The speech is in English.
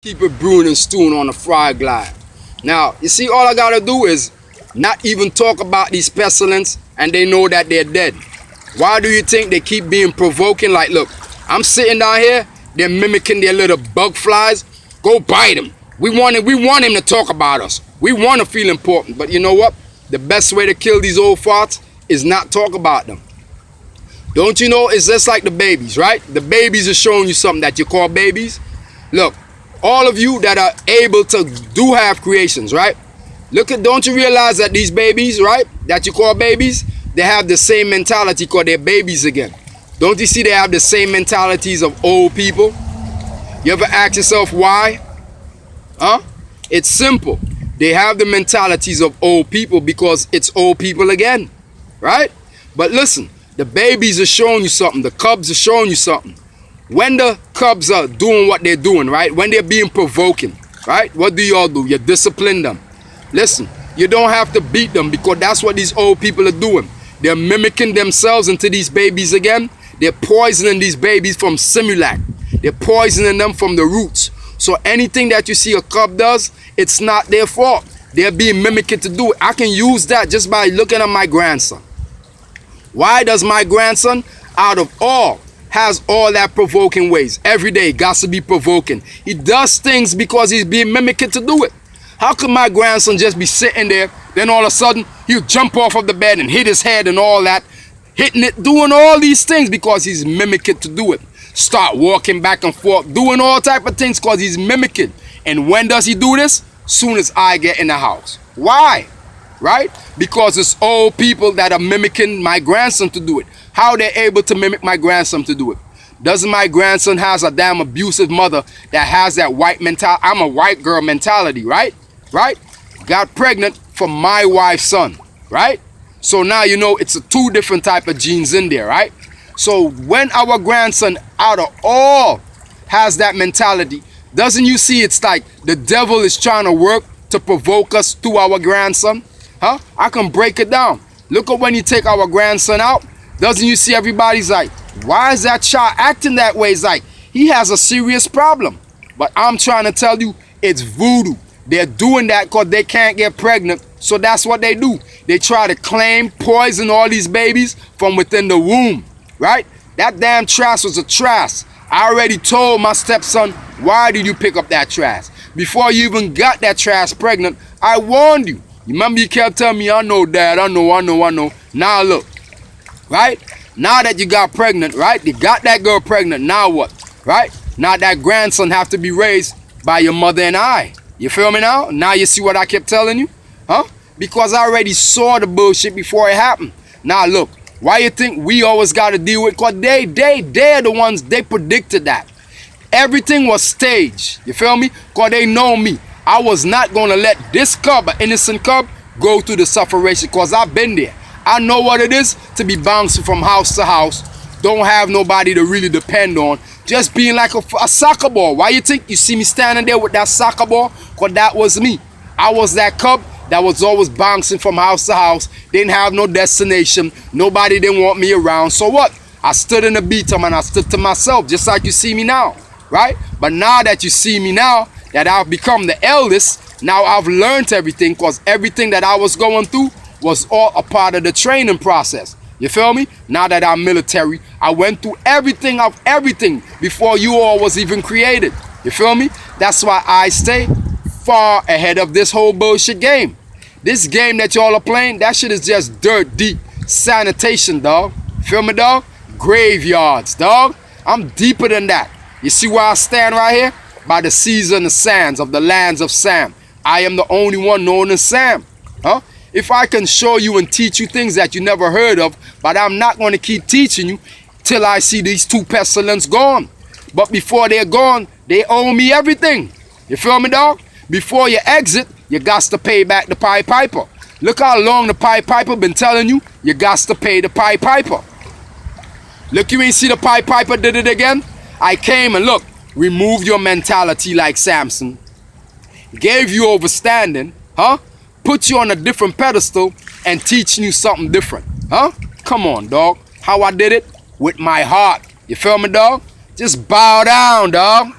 Keep it brewing and stewing on the fry glide. Now, you see, all I gotta do is not even talk about these pestilence and they know that they're dead. Why do you think they keep being provoking? Like, look, I'm sitting down here, they're mimicking their little bug flies. Go bite him. We want him to talk about us. We want to feel important. But you know what? The best way to kill these old farts is not talk about them. Don't you know, it's just like the babies, right? The babies are showing you something that you call babies. Look, all of you that are able to do have creations, right? Don't you realize that these babies, right, that you call babies, they have the same mentality called they're babies again. Don't you see they have the same mentalities of old people? You ever ask yourself why? Huh? It's simple. They have the mentalities of old people because it's old people again, right? But listen, the babies are showing you something. The cubs are showing you something. When the cubs are doing what they're doing, right? When they're being provoking, right? What do y'all do? You discipline them. Listen, you don't have to beat them because that's what these old people are doing. They're mimicking themselves into these babies again. They're poisoning these babies from Similac. They're poisoning them from the roots. So anything that you see a cub does, it's not their fault. They're being mimicked to do it. I can use that just by looking at my grandson. Why does my grandson, out of all, has all that provoking ways? Every day, got to be provoking. He does things because he's being mimicked to do it. How could my grandson just be sitting there, then all of a sudden, he'll jump off of the bed and hit his head and all that, hitting it, doing all these things because he's mimicked to do it. Start walking back and forth, doing all type of things because he's mimicking. And when does he do this? Soon as I get in the house. Why? Right? Because it's old people that are mimicking my grandson to do it. How are they able to mimic my grandson to do it? Doesn't my grandson has a damn abusive mother that has that white mentality? I'm a white girl mentality, right? Right? Got pregnant from my wife's son, right? So now you know it's a two different type of genes in there, right? So when our grandson out of all has that mentality, doesn't you see it's like the devil is trying to work to provoke us to our grandson? Huh? I can break it down. Look at when you take our grandson out. Doesn't you see everybody's like, why is that child acting that way? It's like, he has a serious problem. But I'm trying to tell you, it's voodoo. They're doing that because they can't get pregnant. So that's what they do. They try to claim, poison all these babies from within the womb. Right? That damn trash was a trash. I already told my stepson, why did you pick up that trash? Before you even got that trash pregnant, I warned you. You remember you kept telling me, I know, Dad, I know. Now look, right? Now that you got pregnant, right? You got that girl pregnant, now what? Right? Now that grandson have to be raised by your mother and I. You feel me now? Now you see what I kept telling you? Huh? Because I already saw the bullshit before it happened. Now look, why you think we always got to deal with? Because they're the ones, they predicted that. Everything was staged. You feel me? Because they know me. I was not going to let this cub, an innocent cub, go through the sufferation because I've been there. I know what it is to be bouncing from house to house. Don't have nobody to really depend on. Just being like a soccer ball. Why you think you see me standing there with that soccer ball? Because that was me. I was that cub that was always bouncing from house to house. Didn't have no destination. Nobody didn't want me around. So what? I stood in the beat and I stood to myself, just like you see me now, right? But now that you see me now, that I've become the eldest, now I've learned everything because everything that I was going through was all a part of the training process. You feel me? Now that I'm military, I went through everything of everything before you all was even created. You feel me? That's why I stay far ahead of this whole bullshit game. This game that y'all are playing, that shit is just dirt deep sanitation, dog. Feel me, dog? Graveyards, dog. I'm deeper than that. You see where I stand right here? By the seas and the sands of the lands of Sam. I am the only one known as Sam. Huh? If I can show you and teach you things that you never heard of, but I'm not going to keep teaching you till I see these two pestilence gone. But before they're gone, they owe me everything. You feel me, dog? Before you exit, you got to pay back the Pied Piper. Look how long the Pied Piper been telling you, you got to pay the Pied Piper. Look, you ain't see the Pied Piper did it again? I came and look, removed your mentality like Samson, gave you overstanding, huh? Put you on a different pedestal and teaching you something different, huh? Come on, dog. How I did it? With my heart. You feel me, dog? Just bow down, dog.